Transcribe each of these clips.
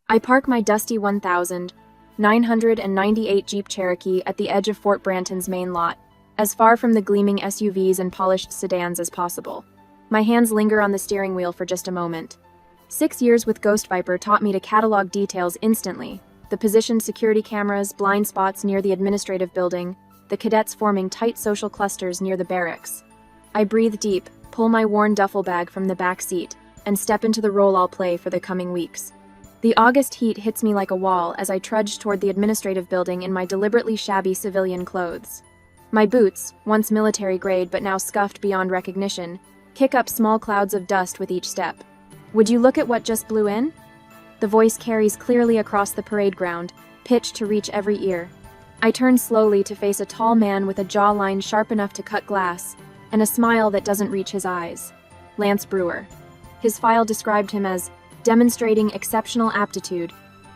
I park my dusty 1998 Jeep Cherokee at the edge of Fort Branton's main lot, as far from the gleaming SUVs and polished sedans as possible. My hands linger on the steering wheel for just a moment. 6 years with Ghost Viper taught me to catalog details instantly. The positioned security cameras, blind spots near the administrative building, the cadets forming tight social clusters near the barracks. I breathe deep, pull my worn duffel bag from the back seat, and step into the role I'll play for the coming weeks. The August heat hits me like a wall as I trudge toward the administrative building in my deliberately shabby civilian clothes. My boots, once military grade but now scuffed beyond recognition, kick up small clouds of dust with each step. Would you look at what just blew in? The voice carries clearly across the parade ground, pitched to reach every ear. I turn slowly to face a tall man with a jawline sharp enough to cut glass, and a smile that doesn't reach his eyes. Lance Brewer. His file described him as demonstrating exceptional aptitude,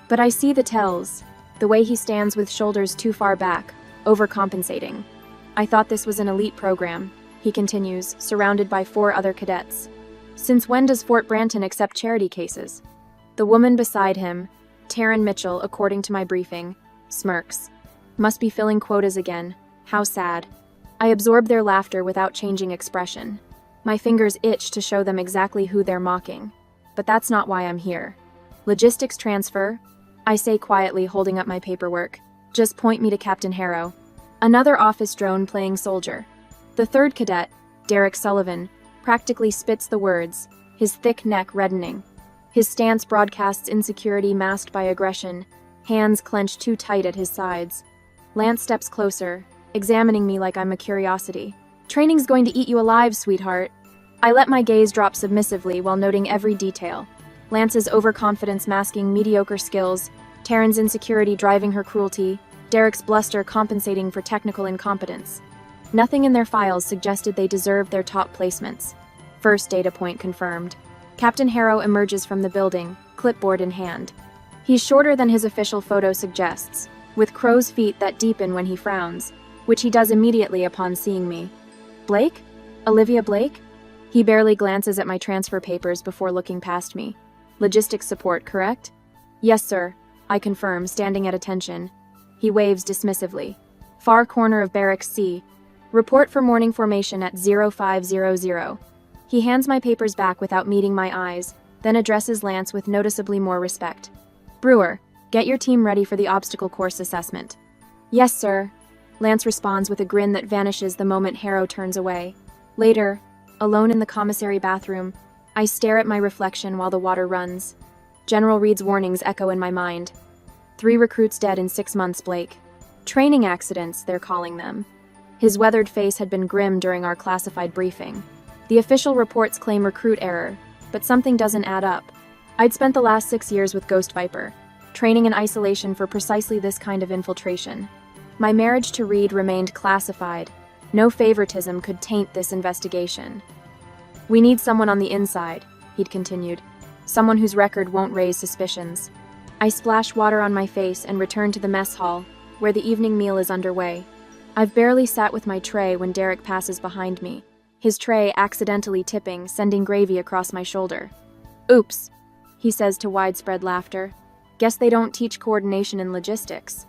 but I see the tells, the way he stands with shoulders too far back, overcompensating. I thought this was an elite program, he continues, surrounded by 4 other cadets. Since when does Fort Branton accept charity cases? The woman beside him, Taryn Mitchell, according to my briefing, smirks. Must be filling quotas again. How sad. I absorb their laughter without changing expression. My fingers itch to show them exactly who they're mocking. But that's not why I'm here. Logistics transfer, I say quietly, holding up my paperwork. Just point me to Captain Harrow. Another office drone playing soldier. The 3rd cadet, Derek Sullivan, practically spits the words, his thick neck reddening. His stance broadcasts insecurity masked by aggression, hands clenched too tight at his sides. Lance steps closer, examining me like I'm a curiosity. Training's going to eat you alive, sweetheart. I let my gaze drop submissively while noting every detail. Lance's overconfidence masking mediocre skills, Taryn's insecurity driving her cruelty, Derek's bluster compensating for technical incompetence. Nothing in their files suggested they deserved their top placements. First data point confirmed. Captain Harrow emerges from the building, clipboard in hand. He's shorter than his official photo suggests, with crow's feet that deepen when he frowns, which he does immediately upon seeing me. Blake? Olivia Blake? He barely glances at my transfer papers before looking past me. Logistics support, correct? Yes, sir, I confirm, standing at attention. He waves dismissively. Far corner of Barracks C. Report for morning formation at 0500. He hands my papers back without meeting my eyes, then addresses Lance with noticeably more respect. Brewer, get your team ready for the obstacle course assessment. Yes, sir. Lance responds with a grin that vanishes the moment Harrow turns away. Later, alone in the commissary bathroom, I stare at my reflection while the water runs. General Reed's warnings echo in my mind. 3 recruits dead in 6 months, Blake. Training accidents, they're calling them. His weathered face had been grim during our classified briefing. The official reports claim recruit error, but something doesn't add up. I'd spent the last 6 years with Ghost Viper, training in isolation for precisely this kind of infiltration. My marriage to Reed remained classified. No favoritism could taint this investigation. We need someone on the inside, he'd continued. Someone whose record won't raise suspicions. I splash water on my face and return to the mess hall, where the evening meal is underway. I've barely sat with my tray when Derek passes behind me, his tray accidentally tipping, sending gravy across my shoulder. Oops, he says to widespread laughter. Guess they don't teach coordination in logistics.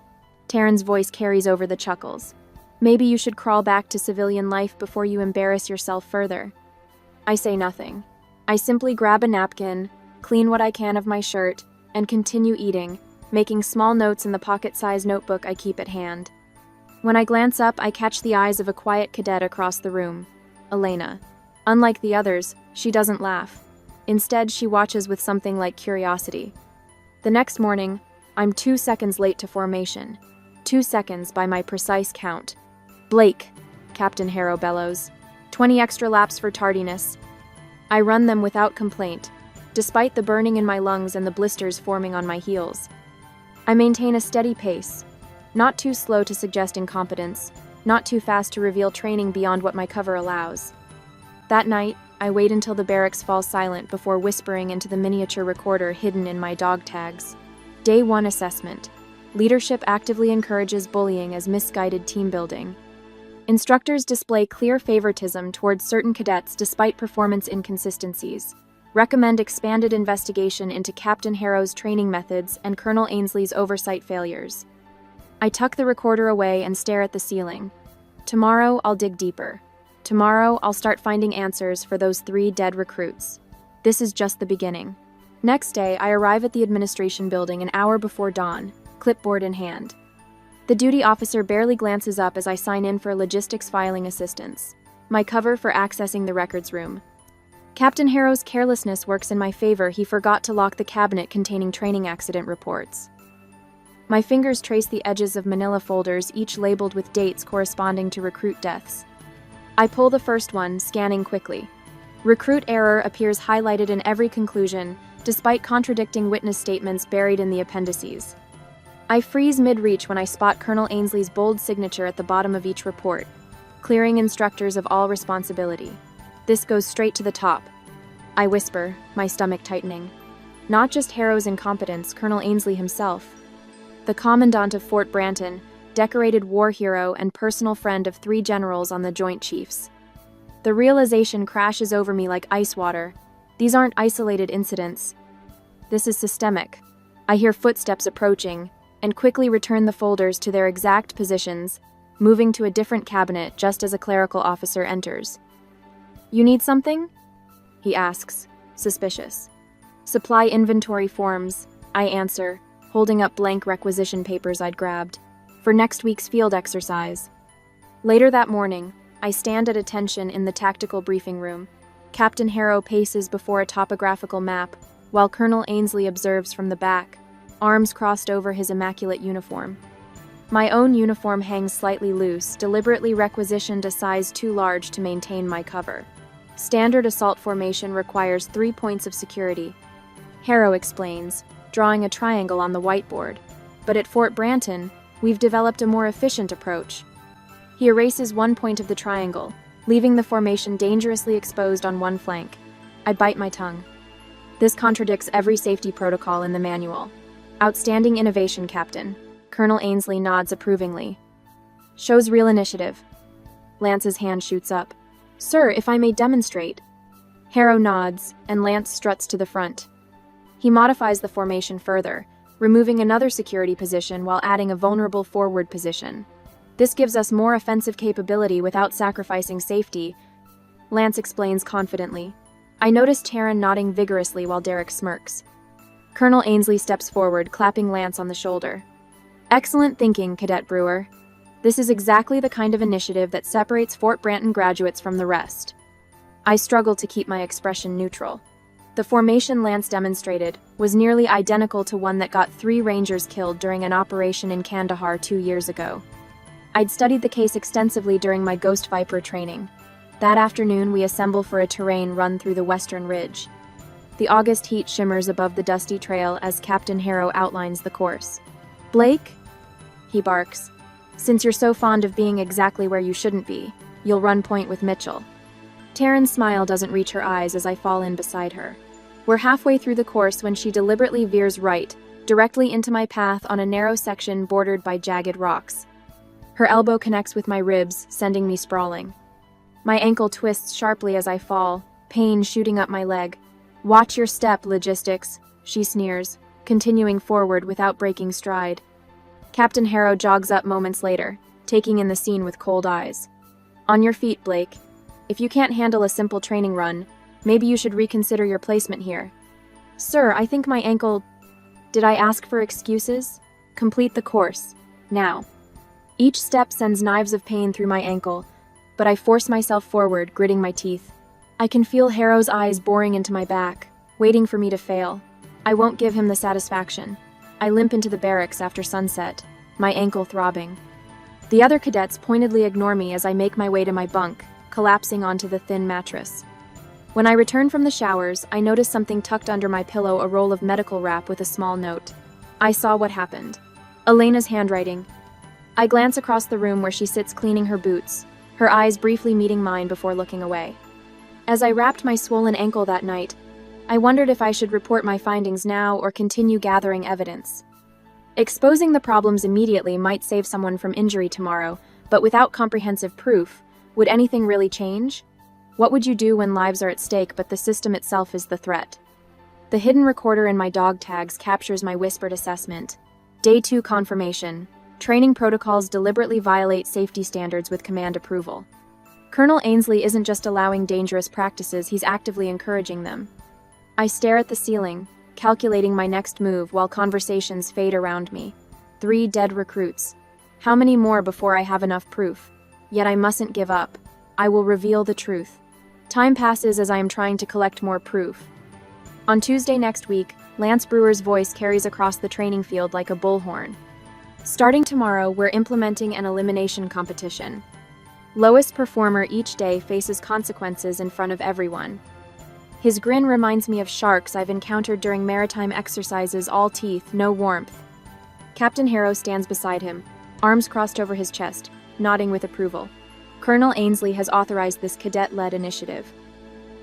Taryn's voice carries over the chuckles. Maybe you should crawl back to civilian life before you embarrass yourself further. I say nothing. I simply grab a napkin, clean what I can of my shirt, and continue eating, making small notes in the pocket-sized notebook I keep at hand. When I glance up, I catch the eyes of a quiet cadet across the room, Elena. Unlike the others, she doesn't laugh. Instead, she watches with something like curiosity. The next morning, I'm 2 seconds late to formation. 2 seconds by my precise count. Blake, Captain Harrow bellows. 20 extra laps for tardiness. I run them without complaint, despite the burning in my lungs and the blisters forming on my heels. I maintain a steady pace, not too slow to suggest incompetence, not too fast to reveal training beyond what my cover allows. That night, I wait until the barracks falls silent before whispering into the miniature recorder hidden in my dog tags. Day 1 assessment. Leadership actively encourages bullying as misguided team building. Instructors display clear favoritism towards certain cadets despite performance inconsistencies. Recommend expanded investigation into Captain Harrow's training methods and Colonel Ainsley's oversight failures. I tuck the recorder away and stare at the ceiling. Tomorrow, I'll dig deeper. Tomorrow, I'll start finding answers for those 3 dead recruits. This is just the beginning. Next day, I arrive at the administration building an hour before dawn, clipboard in hand. The duty officer barely glances up as I sign in for logistics filing assistance, my cover for accessing the records room. Captain Harrow's carelessness works in my favor. He forgot to lock the cabinet containing training accident reports. My fingers trace the edges of manila folders, each labeled with dates corresponding to recruit deaths. I pull the first one, scanning quickly. Recruit error appears highlighted in every conclusion, despite contradicting witness statements buried in the appendices. I freeze mid-reach when I spot Colonel Ainsley's bold signature at the bottom of each report, clearing instructors of all responsibility. This goes straight to the top. I whisper, my stomach tightening. Not just Harrow's incompetence, Colonel Ainsley himself. The commandant of Fort Branton, decorated war hero and personal friend of 3 generals on the Joint Chiefs. The realization crashes over me like ice water. These aren't isolated incidents. This is systemic. I hear footsteps approaching, and quickly return the folders to their exact positions, moving to a different cabinet just as a clerical officer enters. "You need something?" he asks, suspicious. "Supply inventory forms," I answer, holding up blank requisition papers I'd grabbed, "for next week's field exercise." Later that morning, I stand at attention in the tactical briefing room. Captain Harrow paces before a topographical map, while Colonel Ainsley observes from the back, arms crossed over his immaculate uniform. My own uniform hangs slightly loose, deliberately requisitioned a size too large to maintain my cover. Standard assault formation requires 3 points of security. Harrow explains, drawing a triangle on the whiteboard. But at Fort Branton, we've developed a more efficient approach. He erases 1 point of the triangle, leaving the formation dangerously exposed on one flank. I bite my tongue. This contradicts every safety protocol in the manual. Outstanding innovation, Captain. Colonel Ainsley nods approvingly. Shows real initiative. Lance's hand shoots up. "Sir, if I may demonstrate." Harrow nods, and Lance struts to the front. He modifies the formation further, removing another security position while adding a vulnerable forward position. This gives us more offensive capability without sacrificing safety, Lance explains confidently. I notice Taryn nodding vigorously while Derek smirks. Colonel Ainsley steps forward, clapping Lance on the shoulder. "Excellent thinking, Cadet Brewer. This is exactly the kind of initiative that separates Fort Branton graduates from the rest." I struggle to keep my expression neutral. The formation Lance demonstrated was nearly identical to one that got 3 Rangers killed during an operation in Kandahar 2 years ago. I'd studied the case extensively during my Ghost Viper training. That afternoon, we assemble for a terrain run through the Western Ridge. The August heat shimmers above the dusty trail as Captain Harrow outlines the course. "Blake?" he barks. "Since you're so fond of being exactly where you shouldn't be, you'll run point with Mitchell." Taryn's smile doesn't reach her eyes as I fall in beside her. We're halfway through the course when she deliberately veers right, directly into my path on a narrow section bordered by jagged rocks. Her elbow connects with my ribs, sending me sprawling. My ankle twists sharply as I fall, pain shooting up my leg. "Watch your step, logistics," she sneers, continuing forward without breaking stride. Captain Harrow jogs up moments later, taking in the scene with cold eyes. "On your feet, Blake. If you can't handle a simple training run, maybe you should reconsider your placement here." "Sir, I think my ankle—" Did I ask for excuses? Complete the course. Now. Each step sends knives of pain through my ankle, but I force myself forward, gritting my teeth. I can feel Harrow's eyes boring into my back, waiting for me to fail. I won't give him the satisfaction. I limp into the barracks after sunset, my ankle throbbing. The other cadets pointedly ignore me as I make my way to my bunk, collapsing onto the thin mattress. When I return from the showers, I notice something tucked under my pillow, a roll of medical wrap with a small note. I saw what happened. Elena's handwriting. I glance across the room where she sits cleaning her boots, her eyes briefly meeting mine before looking away. As I wrapped my swollen ankle that night, I wondered if I should report my findings now or continue gathering evidence. Exposing the problems immediately might save someone from injury tomorrow, but without comprehensive proof, would anything really change? What would you do when lives are at stake but the system itself is the threat? The hidden recorder in my dog tags captures my whispered assessment. Day 2 confirmation. Training protocols deliberately violate safety standards with command approval. Colonel Ainsley isn't just allowing dangerous practices, he's actively encouraging them. I stare at the ceiling, calculating my next move while conversations fade around me. 3 dead recruits. How many more before I have enough proof? Yet I mustn't give up. I will reveal the truth. Time passes as I am trying to collect more proof. On Tuesday next week, Lance Brewer's voice carries across the training field like a bullhorn. Starting tomorrow, we're implementing an elimination competition. Lowest performer each day faces consequences in front of everyone. His grin reminds me of sharks I've encountered during maritime exercises, all teeth, no warmth. Captain Harrow stands beside him, arms crossed over his chest, nodding with approval. Colonel Ainsley has authorized this cadet-led initiative.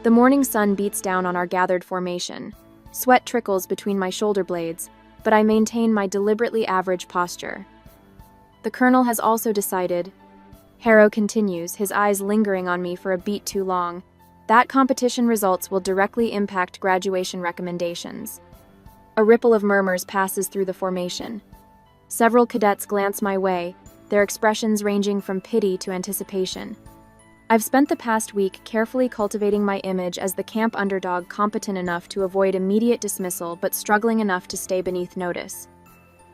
The morning sun beats down on our gathered formation. Sweat trickles between my shoulder blades, but I maintain my deliberately average posture. The colonel has also decided. Harrow continues, his eyes lingering on me for a beat too long. That competition results will directly impact graduation recommendations. A ripple of murmurs passes through the formation. Several cadets glance my way, their expressions ranging from pity to anticipation. I've spent the past week carefully cultivating my image as the camp underdog, competent enough to avoid immediate dismissal but struggling enough to stay beneath notice.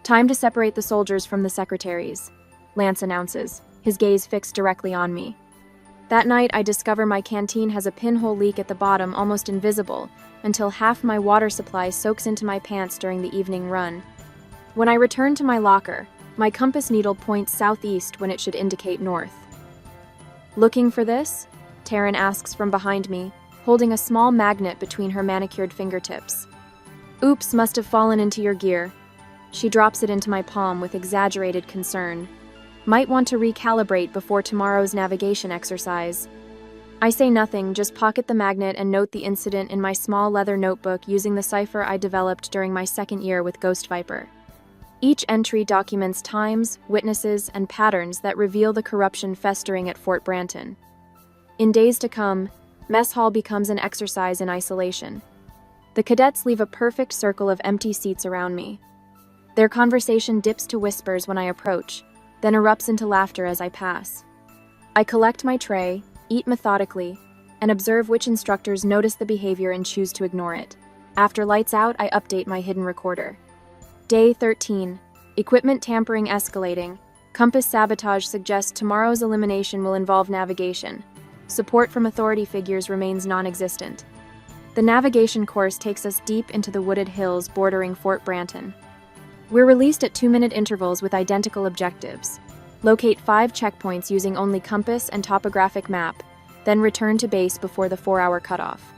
Time to separate the soldiers from the secretaries, Lance announces, his gaze fixed directly on me. That night, I discover my canteen has a pinhole leak at the bottom, almost invisible, until half my water supply soaks into my pants during the evening run. When I return to my locker, my compass needle points southeast when it should indicate north. Looking for this? Taryn asks from behind me, holding a small magnet between her manicured fingertips. Oops, must have fallen into your gear. She drops it into my palm with exaggerated concern. Might want to recalibrate before tomorrow's navigation exercise. I say nothing, just pocket the magnet and note the incident in my small leather notebook using the cipher I developed during my second year with Ghost Viper. Each entry documents times, witnesses, and patterns that reveal the corruption festering at Fort Branton. In days to come, mess hall becomes an exercise in isolation. The cadets leave a perfect circle of empty seats around me. Their conversation dips to whispers when I approach, then erupts into laughter as I pass. I collect my tray, eat methodically, and observe which instructors notice the behavior and choose to ignore it. After lights out, I update my hidden recorder. Day 13. Equipment tampering escalating. Compass sabotage suggests tomorrow's elimination will involve navigation. Support from authority figures remains non-existent. The navigation course takes us deep into the wooded hills bordering Fort Branton. We're released at 2-minute intervals with identical objectives. Locate 5 checkpoints using only compass and topographic map, then return to base before the 4-hour cutoff.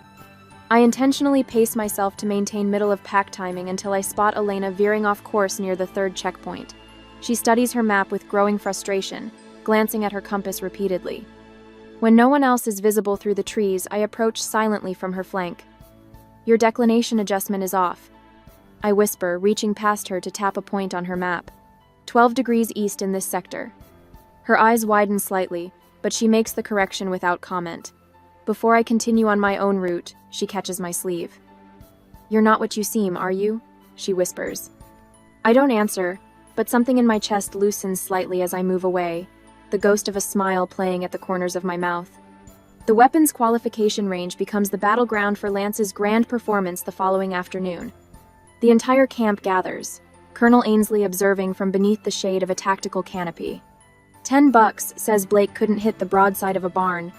I intentionally pace myself to maintain middle-of-pack timing until I spot Elena veering off course near the 3rd checkpoint. She studies her map with growing frustration, glancing at her compass repeatedly. When no one else is visible through the trees, I approach silently from her flank. Your declination adjustment is off, I whisper, reaching past her to tap a point on her map. 12 degrees east in this sector. Her eyes widen slightly, but she makes the correction without comment. Before I continue on my own route, she catches my sleeve. You're not what you seem, are you? She whispers. I don't answer, but something in my chest loosens slightly as I move away, the ghost of a smile playing at the corners of my mouth. The weapons qualification range becomes the battleground for Lance's grand performance the following afternoon. The entire camp gathers, Colonel Ainsley observing from beneath the shade of a tactical canopy. $10, says Blake couldn't hit the broadside of a barn.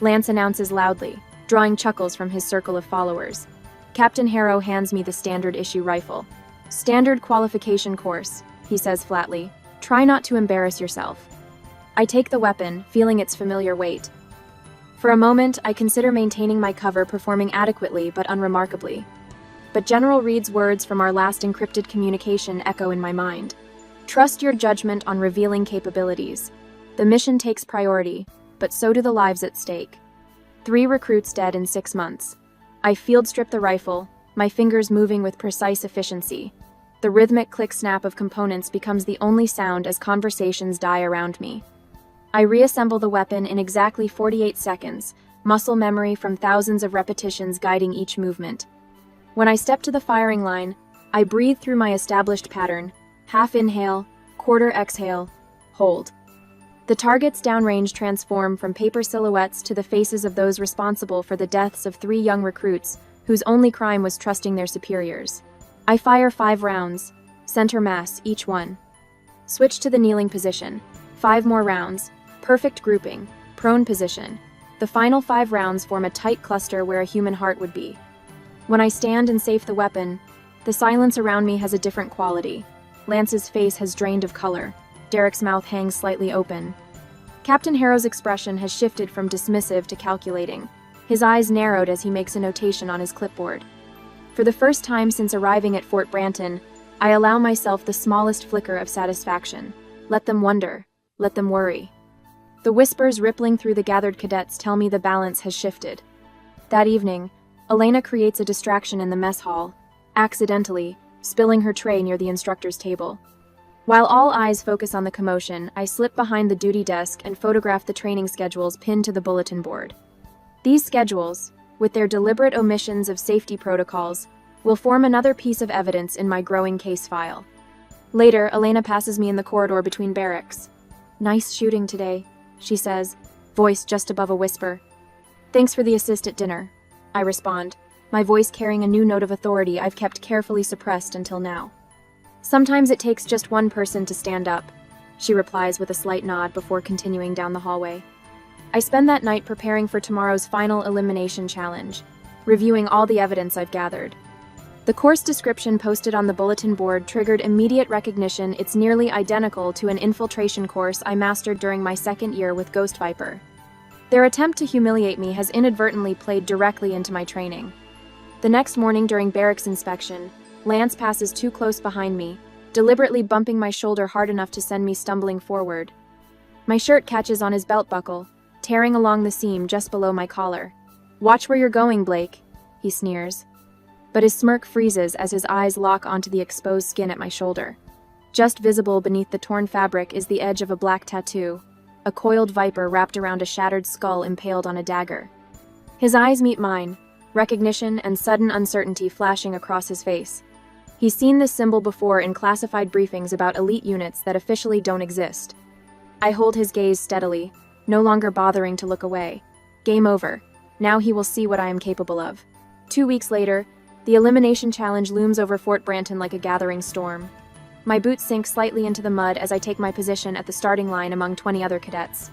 Lance announces loudly, drawing chuckles from his circle of followers. Captain Harrow hands me the standard issue rifle. Standard qualification course, he says flatly. Try not to embarrass yourself. I take the weapon, feeling its familiar weight. For a moment, I consider maintaining my cover, performing adequately but unremarkably. But General Reed's words from our last encrypted communication echo in my mind. Trust your judgment on revealing capabilities. The mission takes priority, but so do the lives at stake. 3 recruits dead in 6 months. I field strip the rifle, my fingers moving with precise efficiency. The rhythmic click-snap of components becomes the only sound as conversations die around me. I reassemble the weapon in exactly 48 seconds, muscle memory from thousands of repetitions guiding each movement. When I step to the firing line, I breathe through my established pattern: half inhale, quarter exhale, hold. The targets downrange transform from paper silhouettes to the faces of those responsible for the deaths of 3 young recruits whose only crime was trusting their superiors. I fire 5 rounds, center mass each one. Switch to the kneeling position. 5 more rounds, perfect grouping, prone position. The final 5 rounds form a tight cluster where a human heart would be. When I stand and safe the weapon, the silence around me has a different quality. Lance's face has drained of color. Derek's mouth hangs slightly open. Captain Harrow's expression has shifted from dismissive to calculating. His eyes narrowed as he makes a notation on his clipboard. For the first time since arriving at Fort Branton, I allow myself the smallest flicker of satisfaction. Let them wonder. Let them worry. The whispers rippling through the gathered cadets tell me the balance has shifted. That evening, Elena creates a distraction in the mess hall, accidentally spilling her tray near the instructor's table. While all eyes focus on the commotion, I slip behind the duty desk and photograph the training schedules pinned to the bulletin board. These schedules, with their deliberate omissions of safety protocols, will form another piece of evidence in my growing case file. Later, Elena passes me in the corridor between barracks. "Nice shooting today," she says, voice just above a whisper. "Thanks for the assist at dinner," I respond, my voice carrying a new note of authority I've kept carefully suppressed until now. "Sometimes it takes just one person to stand up," she replies with a slight nod before continuing down the hallway. I spend that night preparing for tomorrow's final elimination challenge, reviewing all the evidence I've gathered. The course description posted on the bulletin board triggered immediate recognition. It's nearly identical to an infiltration course I mastered during my 2nd year with Ghost Viper. Their attempt to humiliate me has inadvertently played directly into my training. The next morning during barracks inspection, Lance passes too close behind me, deliberately bumping my shoulder hard enough to send me stumbling forward. My shirt catches on his belt buckle, tearing along the seam just below my collar. "Watch where you're going, Blake," he sneers. But his smirk freezes as his eyes lock onto the exposed skin at my shoulder. Just visible beneath the torn fabric is the edge of a black tattoo, a coiled viper wrapped around a shattered skull impaled on a dagger. His eyes meet mine, recognition and sudden uncertainty flashing across his face. He's seen this symbol before in classified briefings about elite units that officially don't exist. I hold his gaze steadily, no longer bothering to look away. Game over. Now he will see what I am capable of. 2 weeks later, the elimination challenge looms over Fort Branton like a gathering storm. My boots sink slightly into the mud as I take my position at the starting line among 20 other cadets.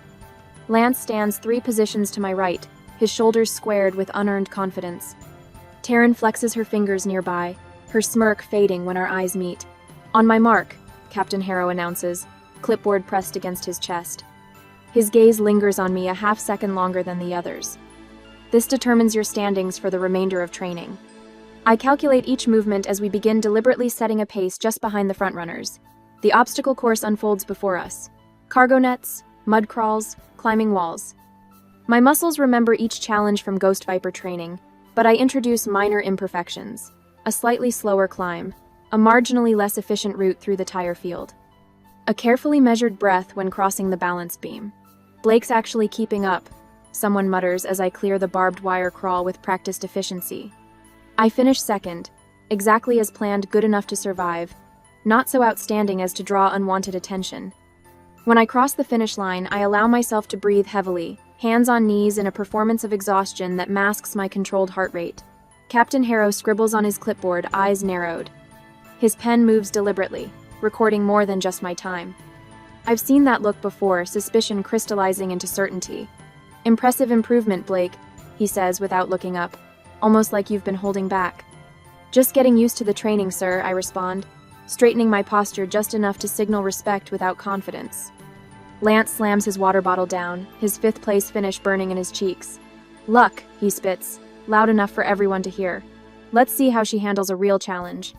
Lance stands 3 positions to my right, his shoulders squared with unearned confidence. Taryn flexes her fingers nearby, her smirk fading when our eyes meet. "On my mark," Captain Harrow announces, clipboard pressed against his chest. His gaze lingers on me a half-second longer than the others. "This determines your standings for the remainder of training." I calculate each movement as we begin deliberately setting a pace just behind the frontrunners. The obstacle course unfolds before us. Cargo nets, mud crawls, climbing walls. My muscles remember each challenge from Ghost Viper training, but I introduce minor imperfections. A slightly slower climb, a marginally less efficient route through the tire field. A carefully measured breath when crossing the balance beam. "Blake's actually keeping up," someone mutters as I clear the barbed wire crawl with practiced efficiency. I finish second, exactly as planned, good enough to survive, not so outstanding as to draw unwanted attention. When I cross the finish line, I allow myself to breathe heavily, hands on knees in a performance of exhaustion that masks my controlled heart rate. Captain Harrow scribbles on his clipboard, eyes narrowed. His pen moves deliberately, recording more than just my time. I've seen that look before, suspicion crystallizing into certainty. "Impressive improvement, Blake," he says without looking up, almost like you've been holding back. "Just getting used to the training, sir," I respond, straightening my posture just enough to signal respect without confidence. Lance slams his water bottle down, his 5th place finish burning in his cheeks. "Luck," he spits, loud enough for everyone to hear. "Let's see how she handles a real challenge."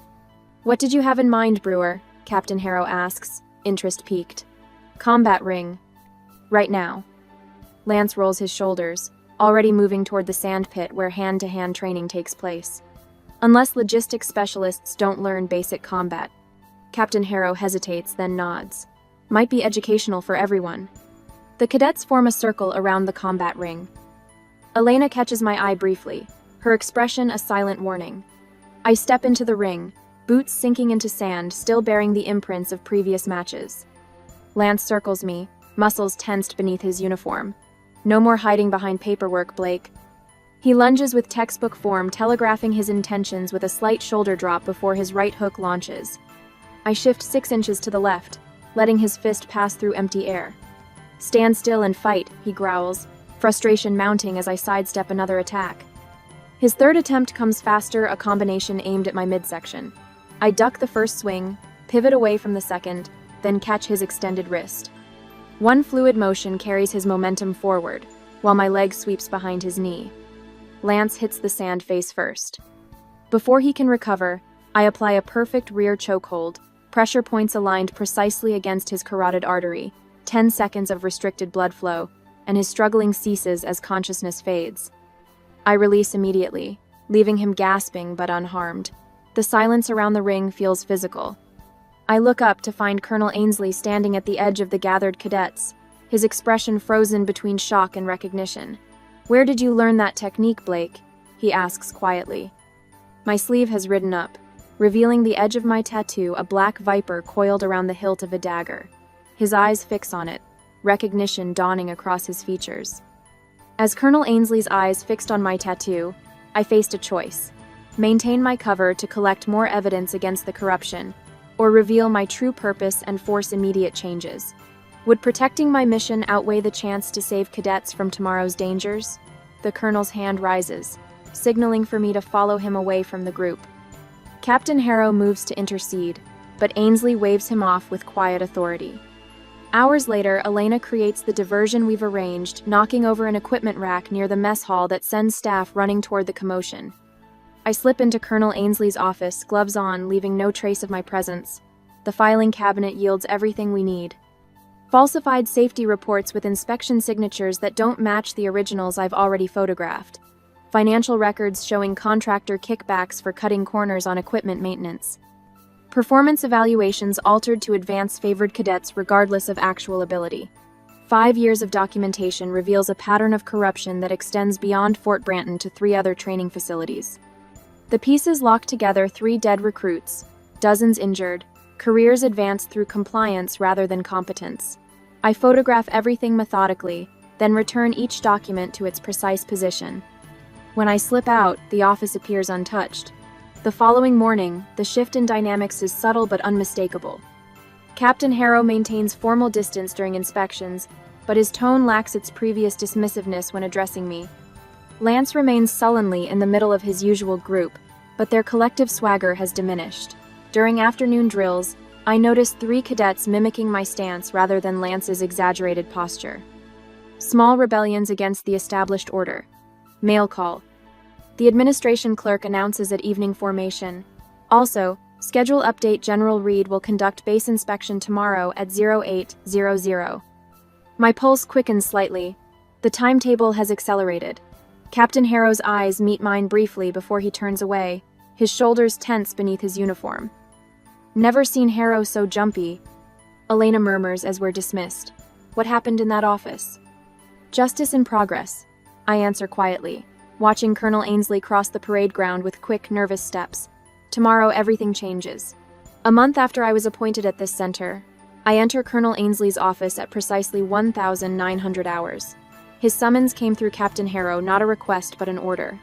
"What did you have in mind, Brewer?" Captain Harrow asks, interest piqued. "Combat ring. Right now." Lance rolls his shoulders, already moving toward the sand pit where hand-to-hand training takes place. "Unless logistics specialists don't learn basic combat." Captain Harrow hesitates, then nods. "Might be educational for everyone." The cadets form a circle around the combat ring. Elena catches my eye briefly, her expression a silent warning. I step into the ring, boots sinking into sand, still bearing the imprints of previous matches. Lance circles me, muscles tensed beneath his uniform. No more hiding behind paperwork, Blake. He lunges with textbook form, telegraphing his intentions with a slight shoulder drop before his right hook launches. I shift 6 inches to the left, letting his fist pass through empty air. Stand still and fight, he growls, frustration mounting as I sidestep another attack. His third attempt comes faster, a combination aimed at my midsection. I duck the first swing, pivot away from the second, then catch his extended wrist. One fluid motion carries his momentum forward, while my leg sweeps behind his knee. Lance hits the sand face first. Before he can recover, I apply a perfect rear chokehold, pressure points aligned precisely against his carotid artery, 10 seconds of restricted blood flow, and his struggling ceases as consciousness fades. I release immediately, leaving him gasping but unharmed. The silence around the ring feels physical. I look up to find Colonel Ainsley standing at the edge of the gathered cadets, his expression frozen between shock and recognition. "Where did you learn that technique, Blake?" he asks quietly. My sleeve has ridden up, revealing the edge of my tattoo, a black viper coiled around the hilt of a dagger. His eyes fix on it, recognition dawning across his features. As Colonel Ainsley's eyes fixed on my tattoo, I faced a choice: maintain my cover to collect more evidence against the corruption, or reveal my true purpose and force immediate changes. Would protecting my mission outweigh the chance to save cadets from tomorrow's dangers? The colonel's hand rises, signaling for me to follow him away from the group. Captain Harrow moves to intercede, but Ainsley waves him off with quiet authority. Hours later, Elena creates the diversion we've arranged, knocking over an equipment rack near the mess hall that sends staff running toward the commotion. I slip into Colonel Ainsley's office, gloves on, leaving no trace of my presence. The filing cabinet yields everything we need. Falsified safety reports with inspection signatures that don't match the originals I've already photographed. Financial records showing contractor kickbacks for cutting corners on equipment maintenance. Performance evaluations altered to advance favored cadets regardless of actual ability. 5 years of documentation reveals a pattern of corruption that extends beyond Fort Branton to 3 other training facilities. The pieces lock together 3 dead recruits, dozens injured, careers advanced through compliance rather than competence. I photograph everything methodically, then return each document to its precise position. When I slip out, the office appears untouched. The following morning, the shift in dynamics is subtle but unmistakable. Captain Harrow maintains formal distance during inspections, but his tone lacks its previous dismissiveness when addressing me. Lance remains sullenly in the middle of his usual group, but their collective swagger has diminished. During afternoon drills, I noticed 3 cadets mimicking my stance rather than Lance's exaggerated posture. Small rebellions against the established order. Mail call. The administration clerk announces at evening formation. Also, schedule update: General Reed will conduct base inspection tomorrow at 0800. My pulse quickens slightly. The timetable has accelerated. Captain Harrow's eyes meet mine briefly before he turns away, his shoulders tense beneath his uniform. "Never seen Harrow so jumpy," Elena murmurs as we're dismissed. "What happened in that office?" "Justice in progress," I answer quietly, watching Colonel Ainsley cross the parade ground with quick, nervous steps. Tomorrow everything changes. A month after I was appointed at this center, I enter Colonel Ainsley's office at precisely 1900 hours. His summons came through Captain Harrow, not a request but an order.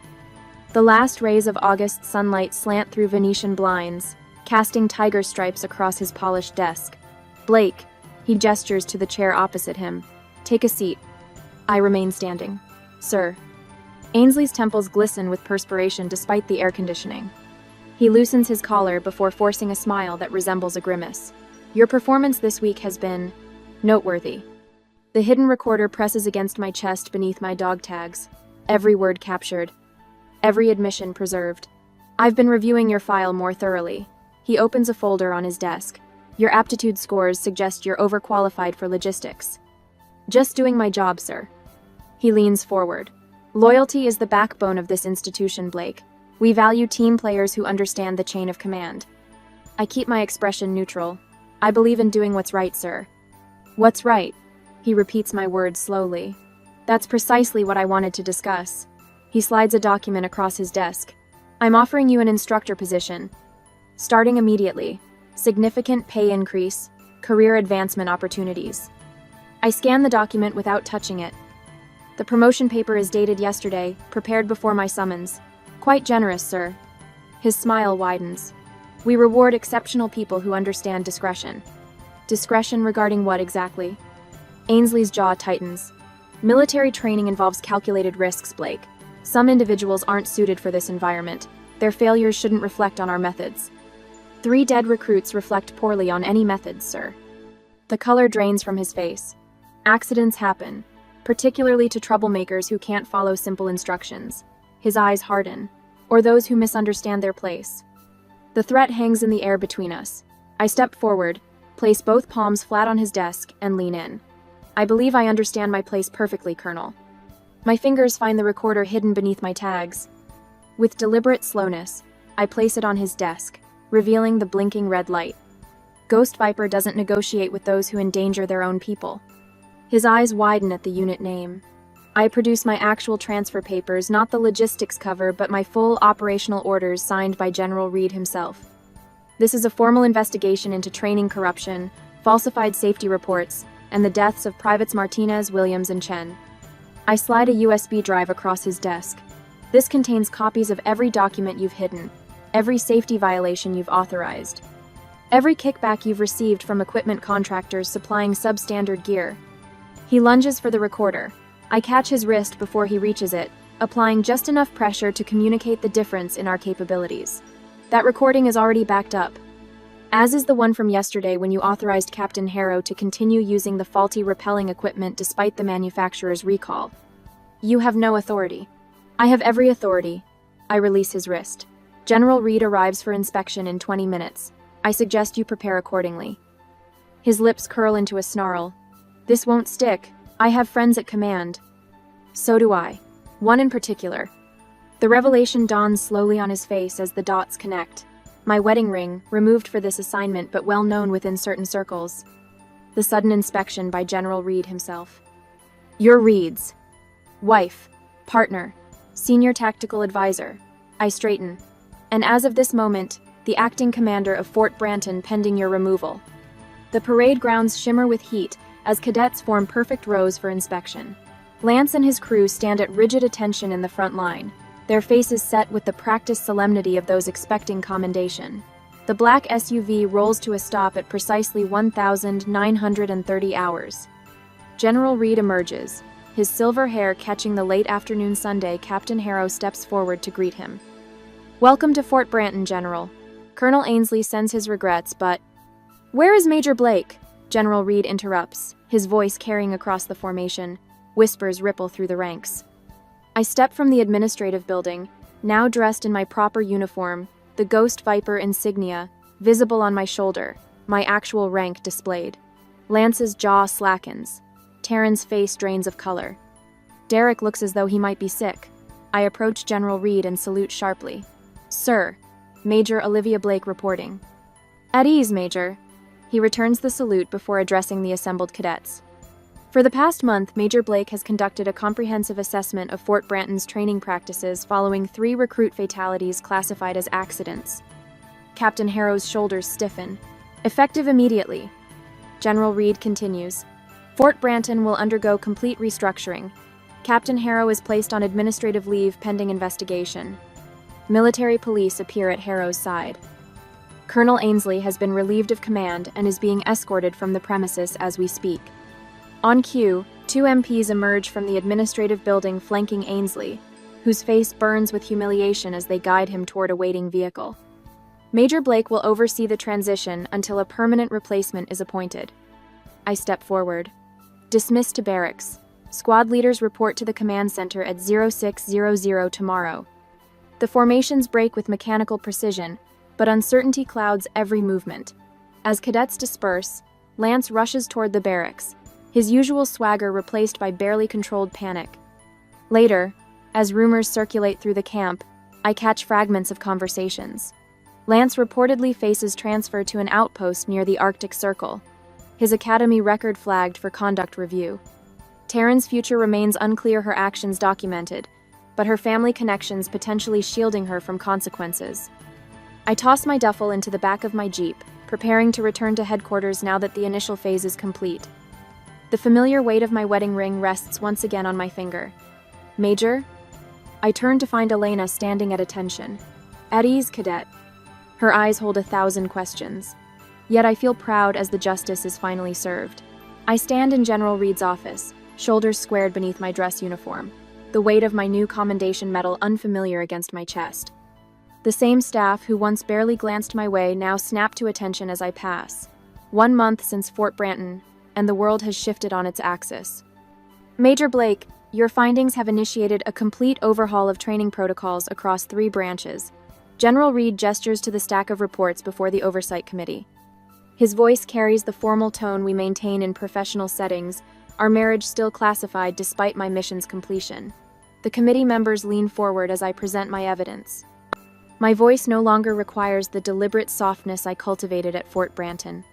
The last rays of August sunlight slant through Venetian blinds, casting tiger stripes across his polished desk. "Blake," he gestures to the chair opposite him. "Take a seat." I remain standing. "Sir." Ainsley's temples glisten with perspiration despite the air conditioning. He loosens his collar before forcing a smile that resembles a grimace. "Your performance this week has been noteworthy." The hidden recorder presses against my chest beneath my dog tags. Every word captured. Every admission preserved. "I've been reviewing your file more thoroughly." He opens a folder on his desk. "Your aptitude scores suggest you're overqualified for logistics." "Just doing my job, sir." He leans forward. "Loyalty is the backbone of this institution, Blake. We value team players who understand the chain of command." I keep my expression neutral. "I believe in doing what's right, sir." "What's right?" He repeats my words slowly. That's precisely what I wanted to discuss. He slides a document across his desk. I'm offering you an instructor position. Starting immediately. Significant pay increase. Career advancement opportunities. I scan the document without touching it. The promotion paper is dated yesterday, prepared before my summons. Quite generous, sir. His smile widens. We reward exceptional people who understand discretion. Discretion regarding what exactly? Ainsley's jaw tightens. Military training involves calculated risks, Blake. Some individuals aren't suited for this environment. Their failures shouldn't reflect on our methods. 3 dead recruits reflect poorly on any methods, sir. The color drains from his face. Accidents happen, particularly to troublemakers who can't follow simple instructions. His eyes harden, or those who misunderstand their place. The threat hangs in the air between us. I step forward, place both palms flat on his desk, and lean in. I believe I understand my place perfectly, Colonel. My fingers find the recorder hidden beneath my tags. With deliberate slowness, I place it on his desk, revealing the blinking red light. Ghost Viper doesn't negotiate with those who endanger their own people. His eyes widen at the unit name. I produce my actual transfer papers, not the logistics cover, but my full operational orders signed by General Reed himself. This is a formal investigation into training corruption, falsified safety reports, and the deaths of Privates Martinez, Williams, and Chen. I slide a USB drive across his desk. This contains copies of every document you've hidden, every safety violation you've authorized, every kickback you've received from equipment contractors supplying substandard gear. He lunges for the recorder. I catch his wrist before he reaches it, applying just enough pressure to communicate the difference in our capabilities. That recording is already backed up, as is the one from yesterday when you authorized Captain Harrow to continue using the faulty repelling equipment despite the manufacturer's recall. You have no authority. I have every authority. I release his wrist. General Reed arrives for inspection in 20 minutes. I suggest you prepare accordingly. His lips curl into a snarl. This won't stick. I have friends at command. So do I. One in particular. The revelation dawns slowly on his face as the dots connect. My wedding ring, removed for this assignment but well known within certain circles. The sudden inspection by General Reed himself. You're Reed's wife, partner, senior tactical advisor. I straighten. And as of this moment, the acting commander of Fort Branton pending your removal. The parade grounds shimmer with heat as cadets form perfect rows for inspection. Lance and his crew stand at rigid attention in the front line, their faces set with the practiced solemnity of those expecting commendation. The black SUV rolls to a stop at precisely 1,930 hours. General Reed emerges, his silver hair catching the late afternoon Sunday. Captain Harrow steps forward to greet him. Welcome to Fort Branton, General. Colonel Ainsley sends his regrets, but... Where is Major Blake? General Reed interrupts, his voice carrying across the formation. Whispers ripple through the ranks. I step from the administrative building, now dressed in my proper uniform, the Ghost Viper insignia visible on my shoulder, my actual rank displayed. Lance's jaw slackens. Taryn's face drains of color. Derek looks as though he might be sick. I approach General Reed and salute sharply. Sir, Major Olivia Blake reporting. At ease, Major. He returns the salute before addressing the assembled cadets. For the past month, Major Blake has conducted a comprehensive assessment of Fort Branton's training practices following 3 recruit fatalities classified as accidents. Captain Harrow's shoulders stiffen. Effective immediately. General Reed continues. Fort Branton will undergo complete restructuring. Captain Harrow is placed on administrative leave pending investigation. Military police appear at Harrow's side. Colonel Ainsley has been relieved of command and is being escorted from the premises as we speak. On cue, 2 MPs emerge from the administrative building flanking Ainsley, whose face burns with humiliation as they guide him toward a waiting vehicle. Major Blake will oversee the transition until a permanent replacement is appointed. I step forward. Dismissed to barracks. Squad leaders report to the command center at 0600 tomorrow. The formations break with mechanical precision, but uncertainty clouds every movement. As cadets disperse, Lance rushes toward the barracks, his usual swagger replaced by barely controlled panic. Later, as rumors circulate through the camp, I catch fragments of conversations. Lance reportedly faces transfer to an outpost near the Arctic Circle, his academy record flagged for conduct review. Taryn's future remains unclear, her actions documented, but her family connections potentially shielding her from consequences. I toss my duffel into the back of my Jeep, preparing to return to headquarters now that the initial phase is complete. The familiar weight of my wedding ring rests once again on my finger. Major? I turn to find Elena standing at attention. At ease, cadet. Her eyes hold 1,000 questions. Yet I feel proud as the justice is finally served. I stand in General Reed's office, shoulders squared beneath my dress uniform, the weight of my new commendation medal unfamiliar against my chest. The same staff who once barely glanced my way now snap to attention as I pass. 1 month since Fort Branton, and the world has shifted on its axis. Major Blake, your findings have initiated a complete overhaul of training protocols across 3 branches. General Reed gestures to the stack of reports before the Oversight Committee. His voice carries the formal tone we maintain in professional settings, our marriage still classified despite my mission's completion. The committee members lean forward as I present my evidence. My voice no longer requires the deliberate softness I cultivated at Fort Branton.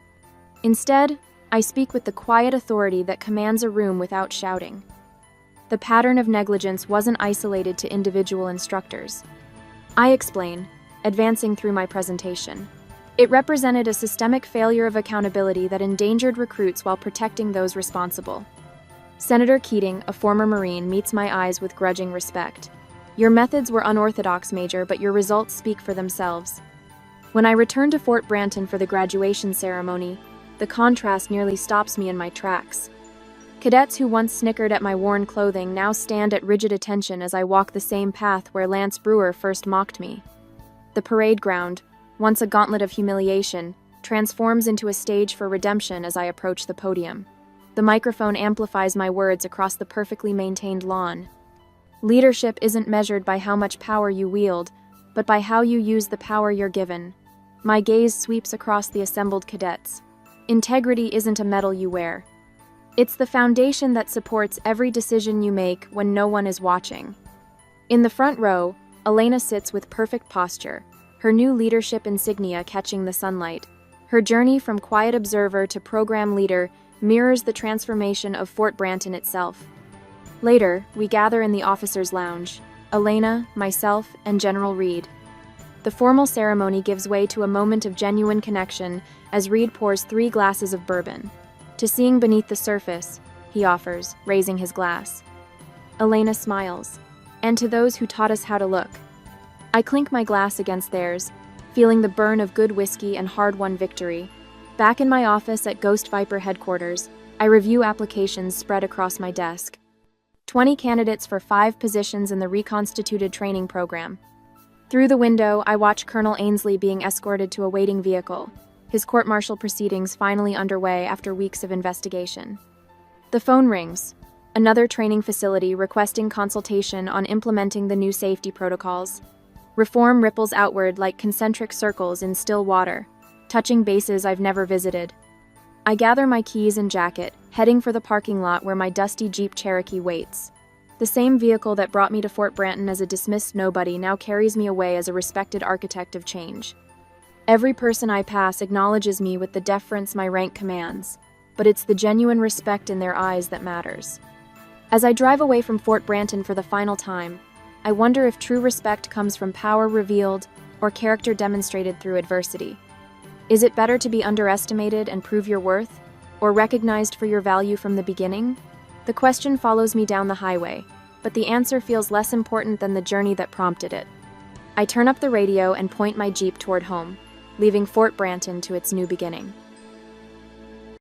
Instead, I speak with the quiet authority that commands a room without shouting. The pattern of negligence wasn't isolated to individual instructors. I explain, advancing through my presentation. It represented a systemic failure of accountability that endangered recruits while protecting those responsible. Senator Keating, a former Marine, meets my eyes with grudging respect. Your methods were unorthodox, Major, but your results speak for themselves. When I return to Fort Branton for the graduation ceremony, the contrast nearly stops me in my tracks. Cadets who once snickered at my worn clothing now stand at rigid attention as I walk the same path where Lance Brewer first mocked me. The parade ground, once a gauntlet of humiliation, transforms into a stage for redemption as I approach the podium. The microphone amplifies my words across the perfectly maintained lawn. Leadership isn't measured by how much power you wield, but by how you use the power you're given. My gaze sweeps across the assembled cadets. Integrity isn't a medal you wear. It's the foundation that supports every decision you make when no one is watching. In the front row, Elena sits with perfect posture, her new leadership insignia catching the sunlight. Her journey from quiet observer to program leader mirrors the transformation of Fort Branton itself. Later, we gather in the officers' lounge, Elena, myself, and General Reed. The formal ceremony gives way to a moment of genuine connection as Reed pours 3 glasses of bourbon. To seeing beneath the surface, he offers, raising his glass. Elena smiles. And to those who taught us how to look. I clink my glass against theirs, feeling the burn of good whiskey and hard-won victory. Back in my office at Ghost Viper headquarters, I review applications spread across my desk. 20 candidates for 5 positions in the reconstituted training program. Through the window, I watch Colonel Ainsley being escorted to a waiting vehicle, his court-martial proceedings finally underway after weeks of investigation. The phone rings. Another training facility requesting consultation on implementing the new safety protocols. Reform ripples outward like concentric circles in still water, touching bases I've never visited. I gather my keys and jacket, heading for the parking lot where my dusty Jeep Cherokee waits. The same vehicle that brought me to Fort Branton as a dismissed nobody now carries me away as a respected architect of change. Every person I pass acknowledges me with the deference my rank commands, but it's the genuine respect in their eyes that matters. As I drive away from Fort Branton for the final time, I wonder if true respect comes from power revealed or character demonstrated through adversity. Is it better to be underestimated and prove your worth, or recognized for your value from the beginning? The question follows me down the highway, but the answer feels less important than the journey that prompted it. I turn up the radio and point my Jeep toward home, leaving Fort Branton to its new beginning.